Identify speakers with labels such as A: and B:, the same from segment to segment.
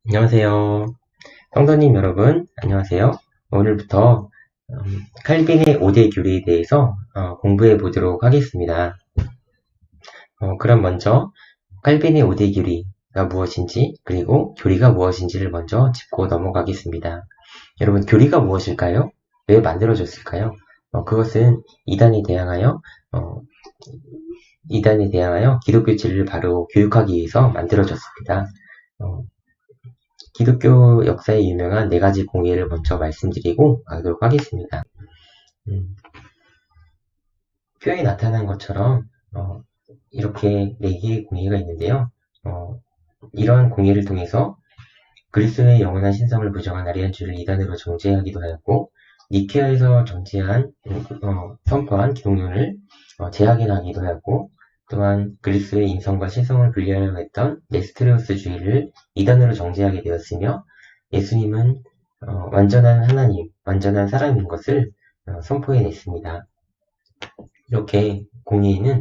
A: 안녕하세요. 성도님 여러분, 안녕하세요. 오늘부터 칼빈의 5대 교리에 대해서 공부해 보도록 하겠습니다. 그럼 먼저 칼빈의 5대 교리가 무엇인지, 그리고 교리가 무엇인지를 먼저 짚고 넘어가겠습니다. 여러분, 교리가 무엇일까요? 왜 만들어졌을까요? 그것은 어, 이단에 대항하여 기독교 진리를 바로 교육하기 위해서 만들어졌습니다. 어, 기독교 역사에 유명한 네 가지 공예를 먼저 말씀드리고 가도록 하겠습니다. 표에 나타난 것처럼 이렇게 네 개의 공예가 있는데요. 이러한 공예를 통해서 그리스도의 영원한 신성을 부정한 아리안주를 이단으로 정죄하기도 하였고, 니케아에서 선포한 기독론을 재확인하기도 하였고, 또한 그리스도의 인성과 신성을 분리하려고 했던 네스토리우스주의를 이단으로 정죄하게 되었으며, 예수님은 완전한 하나님, 완전한 사람인 것을 선포해냈습니다. 이렇게 공예는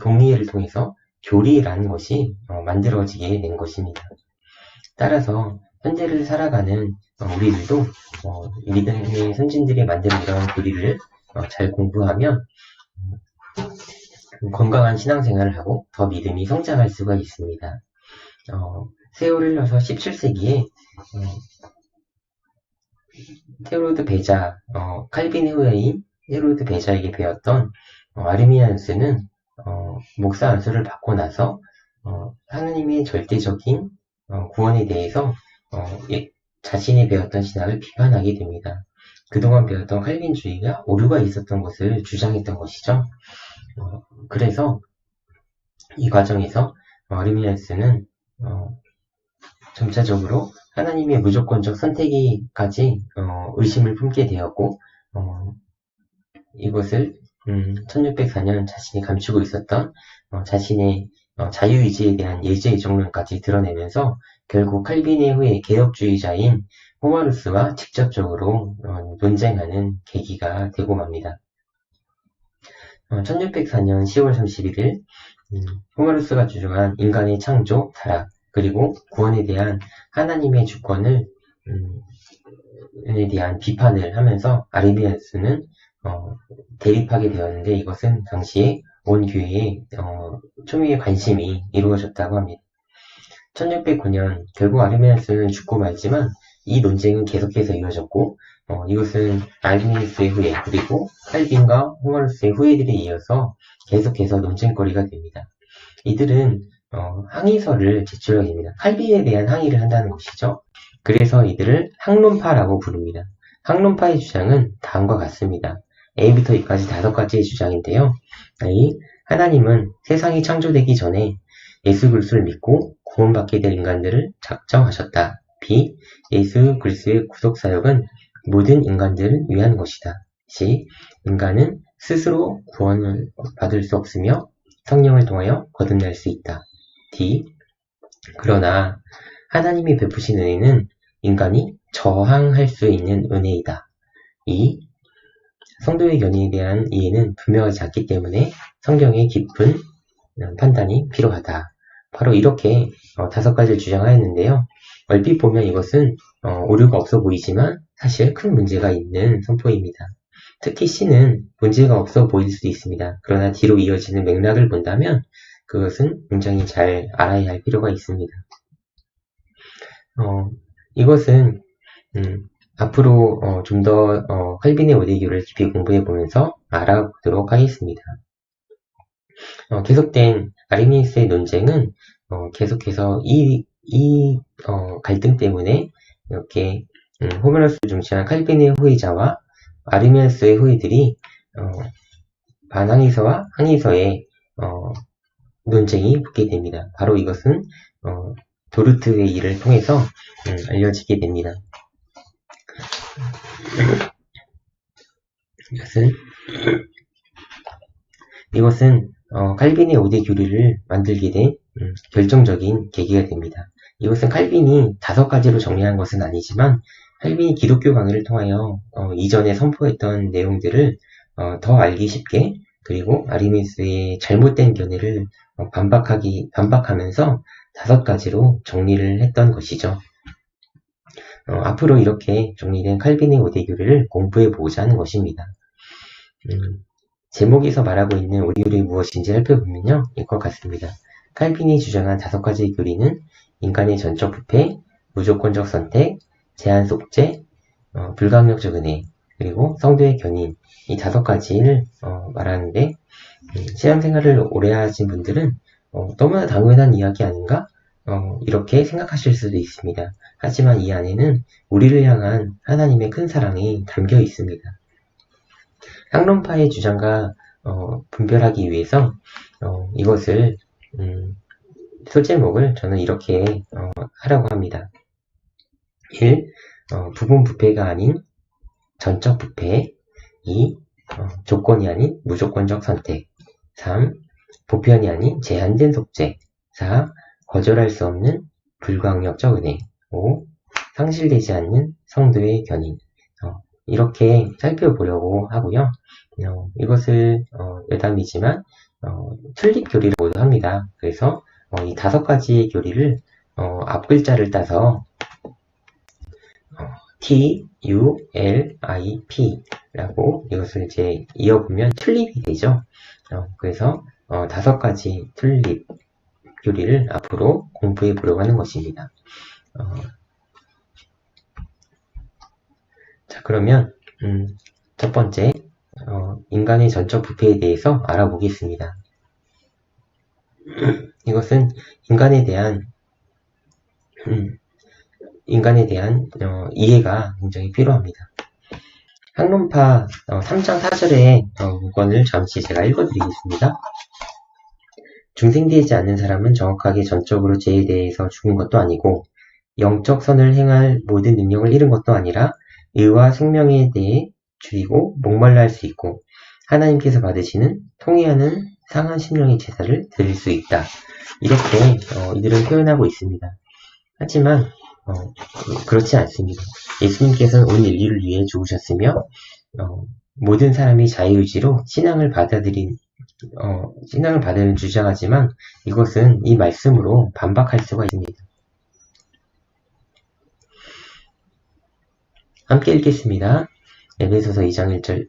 A: 공예를 통해서 교리라는 것이 만들어지게 된 것입니다. 따라서 현재를 살아가는 우리들도 믿음의 선진들이 만든 이러한 교리를 잘 공부하면 건강한 신앙생활을 하고 더 믿음이 성장할 수가 있습니다. 세월을 흘러서 17세기에 테오도르 베자, 칼빈의 후예인 테오도르 베자에게 배웠던 아르미안스는 목사 안수를 받고 나서 하느님의 절대적인 구원에 대해서 자신이 배웠던 신학을 비판하게 됩니다. 그동안 배웠던 칼빈주의가 오류가 있었던 것을 주장했던 것이죠. 그래서 이 과정에서 아르미안스는 점차적으로 하나님의 무조건적 선택이까지 의심을 품게 되었고, 이것을 1604년 자신이 감추고 있었던 자신의 자유의지에 대한 예제의정론까지 드러내면서 결국 칼빈의 후에 개혁주의자인 호마루스와 직접적으로 논쟁하는 계기가 되고 맙니다. 1604년 10월 31일 호마루스가 주장한 인간의 창조, 타락, 그리고 구원에 대한 하나님의 주권을 에 대한 비판을 하면서 아르미안스는 대립하게 되었는데, 이것은 당시에 온 교회에 초미의 관심이 이루어졌다고 합니다. 1609년 결국 아르미안스는 죽고 말지만 이 논쟁은 계속해서 이어졌고, 이것은 아르미안스의 후예, 그리고 칼빈과 호마루스의 후예들에 이어서 계속해서 논쟁거리가 됩니다. 이들은 항의서를 제출하게 됩니다. 칼빈에 대한 항의를 한다는 것이죠. 그래서 이들을 항론파라고 부릅니다. 항론파의 주장은 다음과 같습니다. A부터 E까지 5가지의 주장인데요. A. 하나님은 세상이 창조되기 전에 예수 그리스도를 믿고 구원받게 될 인간들을 작정하셨다. B. 예수 그리스도의 구속사역은 모든 인간들을 위한 것이다. C. 인간은 스스로 구원을 받을 수 없으며 성령을 통하여 거듭날 수 있다. D. 그러나 하나님이 베푸신 은혜는 인간이 저항할 수 있는 은혜이다. 2. 성도의 견해에 대한 이해는 분명하지 않기 때문에 성경의 깊은 판단이 필요하다. 바로 이렇게 5가지를 주장하였는데요. 얼핏 보면 이것은 오류가 없어 보이지만 사실 큰 문제가 있는 선포입니다. 특히 C는 문제가 없어 보일 수도 있습니다. 그러나 뒤로 이어지는 맥락을 본다면 그것은 굉장히 잘 알아야 할 필요가 있습니다. 이것은 앞으로 좀 더 칼빈의 5대 교리를 깊이 공부해 보면서 알아보도록 하겠습니다. 계속된 아르미니스의 논쟁은 계속해서 이 갈등 때문에 이렇게 호메로스를 중시한 칼빈의 후예자와 아르미니스의 후예들이 반항의서와 항의서의 논쟁이 붙게 됩니다. 바로 이것은 도르트의 일을 통해서 알려지게 됩니다. 이것은 칼빈의 5대 교리를 만들게 된 결정적인 계기가 됩니다. 이것은 칼빈이 5가지로 정리한 것은 아니지만 칼빈이 기독교 강의를 통하여 이전에 선포했던 내용들을 더 알기 쉽게, 그리고 아르미니스의 잘못된 견해를 반박하면서 5가지로 정리를 했던 것이죠. 앞으로 이렇게 정리된 칼빈의 5대 교리를 공부해 보고자 하는 것입니다. 제목에서 말하고 있는 5대 교리가 무엇인지 살펴보면요, 이것 같습니다. 칼빈이 주장한 5가지 교리는 인간의 전적 부패, 무조건적 선택, 제한 속죄, 불강력적 은혜, 그리고 성도의 견인, 이 5가지를 말하는데, 신앙생활을 오래 하신 분들은 너무나 당연한 이야기 아닌가? 이렇게 생각하실 수도 있습니다. 하지만 이 안에는 우리를 향한 하나님의 큰 사랑이 담겨 있습니다. 학론파의 주장과 분별하기 위해서 이것을 소제목을 저는 이렇게 하라고 합니다. 1. 부분 부패가 아닌 전적 부패. 2. 조건이 아닌 무조건적 선택. 3. 보편이 아닌 제한된 속죄. 4. 거절할 수 없는 불강력적 은혜. 5. 상실되지 않는 성도의 견인. 이렇게 살펴보려고 하고요. 이것을 여담이지만 틀립 교리를 모두 합니다. 그래서 이 5가지의 교리를 앞글자를 따서 T, U, L, I, P 라고 이것을 이제 이어보면 튤립이 되죠. 그래서 5가지 튤립 교리를 앞으로 공부해 보려고 하는 것입니다. 자, 그러면 첫 번째 인간의 전적 부패에 대해서 알아보겠습니다. 이것은 인간에 대한 이해가 굉장히 필요합니다. 학론파 3장 4절의 문건을 잠시 제가 읽어드리겠습니다. 중생되지 않는 사람은 정확하게 전적으로 죄에 대해서 죽은 것도 아니고 영적 선을 행할 모든 능력을 잃은 것도 아니라 의와 생명에 대해 줄이고 목말라 할 수 있고 하나님께서 받으시는 통해하는 상한 심령의 제사를 드릴 수 있다. 이렇게 이들은 표현하고 있습니다. 하지만 그렇지 않습니다. 예수님께서는 온 인류를 위해 죽으셨으며 모든 사람이 자유의지로 신앙을 받아들이는 주장하지만 이것은 이 말씀으로 반박할 수가 있습니다. 함께 읽겠습니다. 에베소서 2장 1절.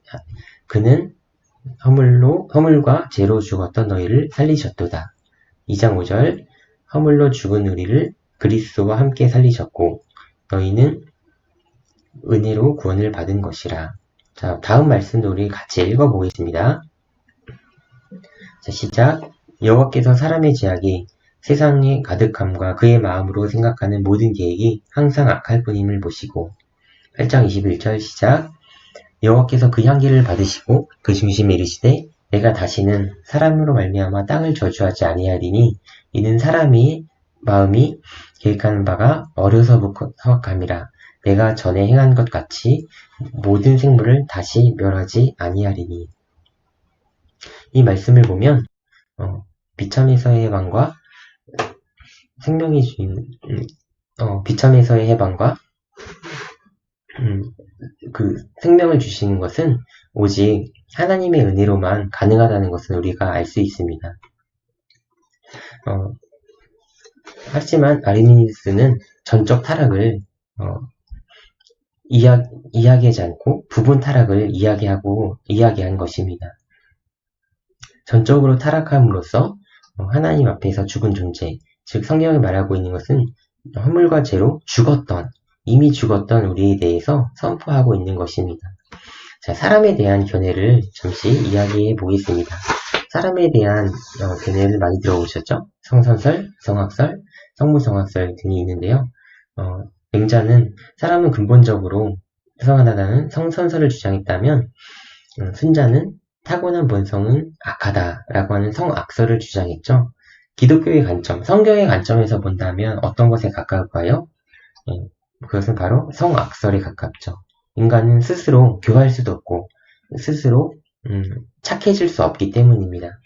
A: 그는 허물과 죄로 죽었던 너희를 살리셨도다. 2장 5절. 허물로 죽은 우리를 그리스도와 함께 살리셨고 너희는 은혜로 구원을 받은 것이라. 자, 다음 말씀도 우리 같이 읽어보겠습니다. 자, 시작. 여호와께서 사람의 죄악이 세상의 가득함과 그의 마음으로 생각하는 모든 계획이 항상 악할 뿐임을 보시고 8장 21절 시작. 여호와께서 그 향기를 받으시고 그 중심에 이르시되 내가 다시는 사람으로 말미암아 땅을 저주하지 아니하리니 이는 사람이 마음이 계획하는 바가 어려서부터함이라. 내가 전에 행한 것 같이 모든 생물을 다시 멸하지 아니하리니. 이 말씀을 보면 비참에서의 해방과 생명이 주인 비참에서의 해방과 그 생명을 주시는 것은 오직 하나님의 은혜로만 가능하다는 것은 우리가 알 수 있습니다. 하지만 아르미니스는 전적 타락을 이야기하지 않고 부분 타락을 이야기한 것입니다. 전적으로 타락함으로써 하나님 앞에서 죽은 존재, 즉 성경이 말하고 있는 것은 허물과 죄로 이미 죽었던 우리에 대해서 선포하고 있는 것입니다. 자, 사람에 대한 견해를 잠시 이야기해 보겠습니다. 사람에 대한 견해를 많이 들어보셨죠? 성선설, 성악설, 성무성악설 등이 있는데요. 맹자는 사람은 근본적으로 성하다는 성선설을 주장했다면 순자는 타고난 본성은 악하다라고 하는 성악설을 주장했죠. 기독교의 관점, 성경의 관점에서 본다면 어떤 것에 가까울까요? 그것은 바로 성악설에 가깝죠. 인간은 스스로 교화할 수도 없고 스스로 착해질 수 없기 때문입니다.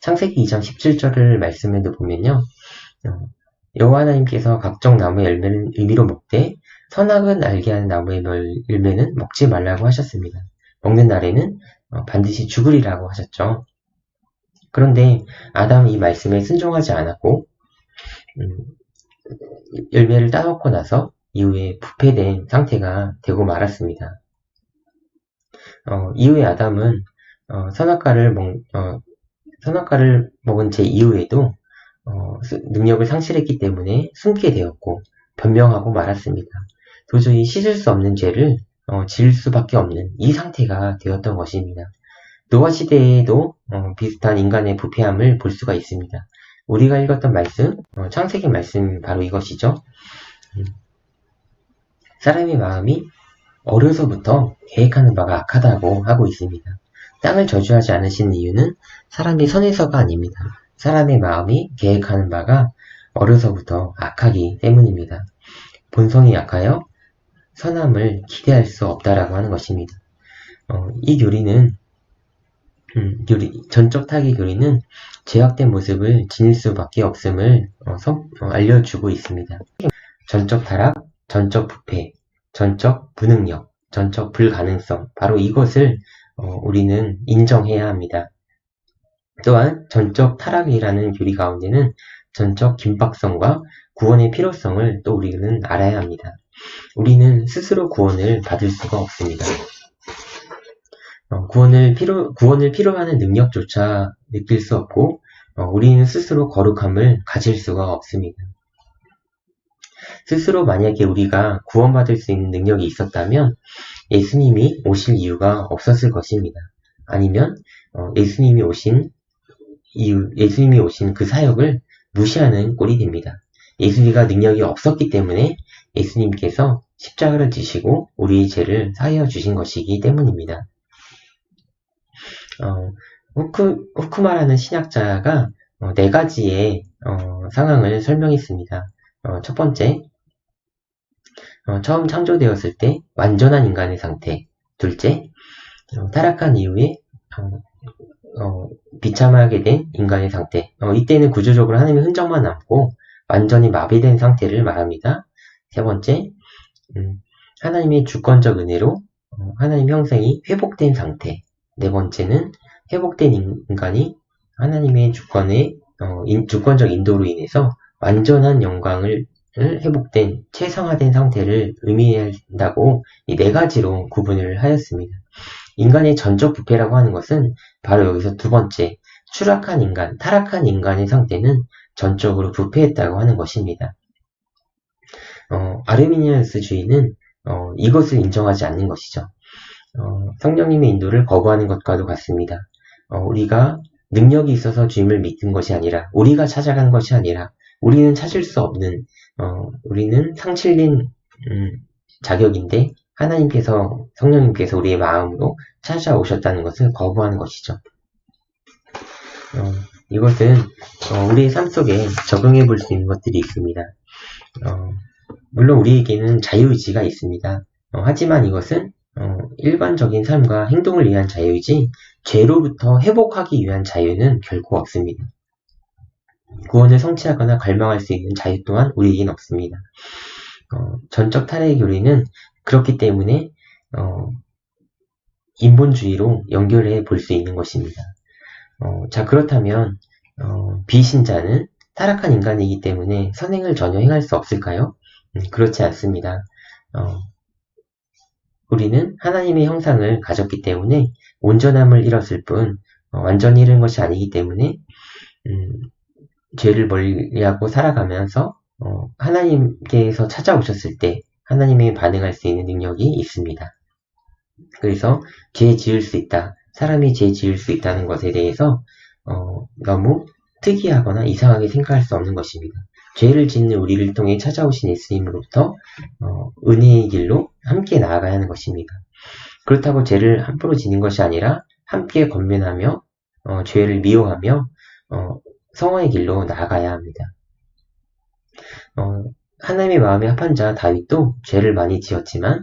A: 창세기 2장 17절을 말씀에도 보면요. 여호와 하나님께서 각종 나무의 열매는 의미로 먹되 선악은 알게 하는 나무의 열매는 먹지 말라고 하셨습니다. 먹는 날에는 반드시 죽으리라고 하셨죠. 그런데 아담이 이 말씀에 순종하지 않았고 열매를 따놓고 나서 이후에 부패된 상태가 되고 말았습니다. 이후에 아담은 선악과를 먹은 제 이후에도 능력을 상실했기 때문에 숨게 되었고 변명하고 말았습니다. 도저히 씻을 수 없는 죄를 지을 수밖에 없는 이 상태가 되었던 것입니다. 노아 시대에도 비슷한 인간의 부패함을 볼 수가 있습니다. 우리가 읽었던 말씀, 창세기 말씀 바로 이것이죠. 사람의 마음이 어려서부터 계획하는 바가 악하다고 하고 있습니다. 땅을 저주하지 않으신 이유는 사람이 선해서가 아닙니다. 사람의 마음이 계획하는 바가 어려서부터 악하기 때문입니다. 본성이 약하여 선함을 기대할 수 없다라고 하는 것입니다. 이 교리는 전적 타기 교리는 죄악된 모습을 지닐 수밖에 없음을 알려주고 있습니다. 전적 타락, 전적 부패, 전적 무능력, 전적 불가능성, 바로 이것을 우리는 인정해야 합니다. 또한 전적 타락이라는 교리 가운데는 전적 긴박성과 구원의 필요성을 또 우리는 알아야 합니다. 우리는 스스로 구원을 받을 수가 없습니다. 구원을 필요로 하는 능력조차 느낄 수 없고 우리는 스스로 거룩함을 가질 수가 없습니다. 스스로 만약에 우리가 구원받을 수 있는 능력이 있었다면 예수님이 오실 이유가 없었을 것입니다. 아니면 예수님이 오신 그 사역을 무시하는 꼴이 됩니다. 예수님과 능력이 없었기 때문에 예수님께서 십자가를 지시고 우리의 죄를 사하여 주신 것이기 때문입니다. 후크마라는 신학자가 네 가지의 상황을 설명했습니다. 첫 번째, 처음 창조되었을 때 완전한 인간의 상태. 둘째, 타락한 이후에 비참하게 된 인간의 상태. 이때는 구조적으로 하나님의 흔적만 남고 완전히 마비된 상태를 말합니다. 세 번째, 하나님의 주권적 은혜로 하나님 형상이 회복된 상태. 네 번째는 회복된 인간이 하나님의 주권적 인도로 인해서 완전한 영광을 회복된 최상화된 상태를 의미한다고 이 네 가지로 구분을 하였습니다. 인간의 전적 부패라고 하는 것은 바로 여기서 두 번째, 추락한 인간, 타락한 인간의 상태는 전적으로 부패했다고 하는 것입니다. 아르미니아스주의는 이것을 인정하지 않는 것이죠. 성령님의 인도를 거부하는 것과도 같습니다. 우리가 능력이 있어서 주님을 믿는 것이 아니라, 우리가 찾아가는 것이 아니라, 우리는 찾을 수 없는, 우리는 상실된 자격인데 성령님께서 우리의 마음으로 찾아오셨다는 것을 거부하는 것이죠. 이것은 우리의 삶 속에 적용해 볼 수 있는 것들이 있습니다. 물론 우리에게는 자유의지가 있습니다. 하지만 이것은 일반적인 삶과 행동을 위한 자유이지 죄로부터 회복하기 위한 자유는 결코 없습니다. 구원을 성취하거나 갈망할 수 있는 자유 또한 우리에겐 없습니다. 전적 타락의 교리는 그렇기 때문에 인본주의로 연결해 볼 수 있는 것입니다. 자, 그렇다면 비신자는 타락한 인간이기 때문에 선행을 전혀 행할 수 없을까요? 그렇지 않습니다. 우리는 하나님의 형상을 가졌기 때문에 온전함을 잃었을 뿐 완전히 잃은 것이 아니기 때문에 죄를 멀리하고 살아가면서 하나님께서 찾아오셨을 때 하나님이 반응할 수 있는 능력이 있습니다. 그래서 죄 지을 수 있다, 사람이 죄 지을 수 있다는 것에 대해서 너무 특이하거나 이상하게 생각할 수 없는 것입니다. 죄를 짓는 우리를 통해 찾아오신 예수님으로부터 은혜의 길로 함께 나아가야 하는 것입니다. 그렇다고 죄를 함부로 지는 것이 아니라 함께 권면하며 죄를 미워하며 성화의 길로 나아가야 합니다. 하나님의 마음에 합한 자 다윗도 죄를 많이 지었지만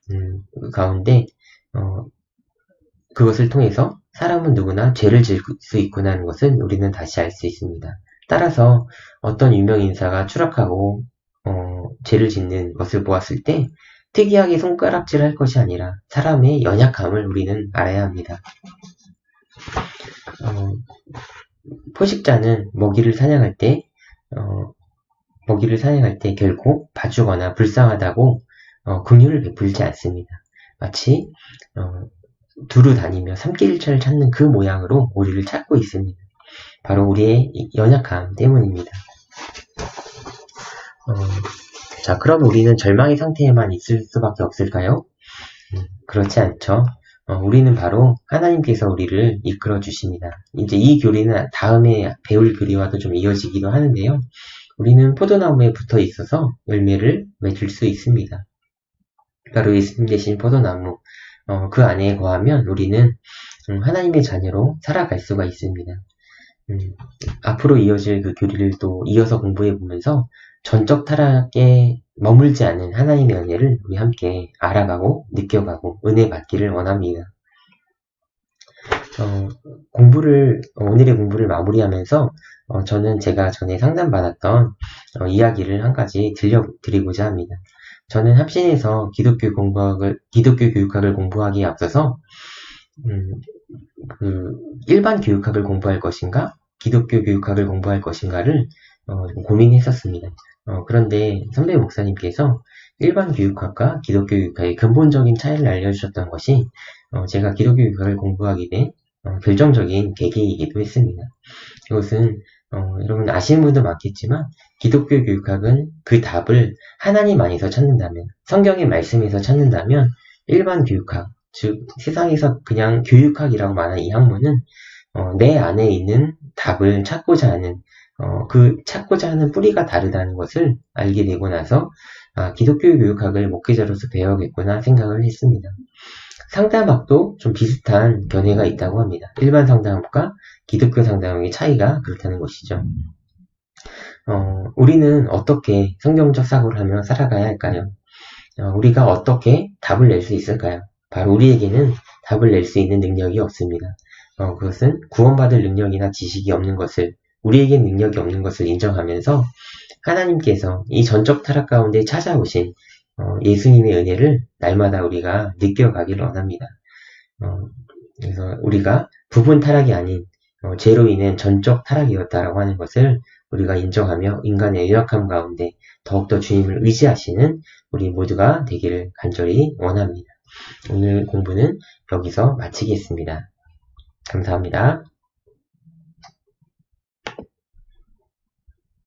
A: 그 가운데 그것을 통해서 사람은 누구나 죄를 지을 수 있구나 하는 것은 우리는 다시 알 수 있습니다. 따라서 어떤 유명 인사가 추락하고 죄를 짓는 것을 보았을 때 특이하게 손가락질 할 것이 아니라 사람의 연약함을 우리는 알아야 합니다. 포식자는 먹이를 사냥할 때 먹이를 사냥할 때 결코 봐주거나 불쌍하다고 긍휼을 베풀지 않습니다. 마치 두루 다니며 삼킬차를 찾는 그 모양으로 우리를 찾고 있습니다. 바로 우리의 연약함 때문입니다. 자, 그럼 우리는 절망의 상태에만 있을 수밖에 없을까요? 그렇지 않죠. 우리는 바로 하나님께서 우리를 이끌어 주십니다. 이제 이 교리는 다음에 배울 교리와도 좀 이어지기도 하는데요. 우리는 포도나무에 붙어 있어서 열매를 맺을 수 있습니다. 바로 예수님 대신 포도나무, 그 안에 거하면 우리는 하나님의 자녀로 살아갈 수가 있습니다. 앞으로 이어질 그 교리를 또 이어서 공부해 보면서 전적 타락에 머물지 않은 하나님의 은혜를 우리 함께 알아가고 느껴가고 은혜 받기를 원합니다. 오늘의 공부를 마무리하면서 저는 제가 전에 상담받았던 이야기를 한 가지 들려드리고자 합니다. 저는 합신에서 기독교 교육학을 공부하기에 앞서서 일반 교육학을 공부할 것인가, 기독교 교육학을 공부할 것인가를 고민했었습니다. 그런데 선배 목사님께서 일반 교육학과 기독교 교육학의 근본적인 차이를 알려주셨던 것이 제가 기독교 교육학을 공부하게 된 결정적인 계기이기도 했습니다. 이것은 여러분 아시는 분도 많겠지만 기독교 교육학은 그 답을 하나님 안에서 찾는다면, 성경의 말씀에서 찾는다면 일반 교육학, 즉 세상에서 그냥 교육학이라고 말하는 이 학문은 내 안에 있는 답을 찾고자 하는 찾고자 하는 뿌리가 다르다는 것을 알게 되고 나서 기독교 교육학을 목회자로서 배워야겠구나 생각을 했습니다. 상담학도 좀 비슷한 견해가 있다고 합니다. 일반 상담학과 기독교 상담학의 차이가 그렇다는 것이죠. 우리는 어떻게 성경적 사고를 하며 살아가야 할까요? 우리가 어떻게 답을 낼 수 있을까요? 바로 우리에게는 답을 낼 수 있는 능력이 없습니다. 그것은 구원받을 능력이나 지식이 없는 것을, 우리에게 능력이 없는 것을 인정하면서 하나님께서 이 전적 타락 가운데 찾아오신 예수님의 은혜를 날마다 우리가 느껴가기를 원합니다. 그래서 우리가 부분 타락이 아닌 죄로 인한 전적 타락이었다라고 하는 것을 우리가 인정하며 인간의 연약함 가운데 더욱더 주님을 의지하시는 우리 모두가 되기를 간절히 원합니다. 오늘 공부는 여기서 마치겠습니다. 감사합니다.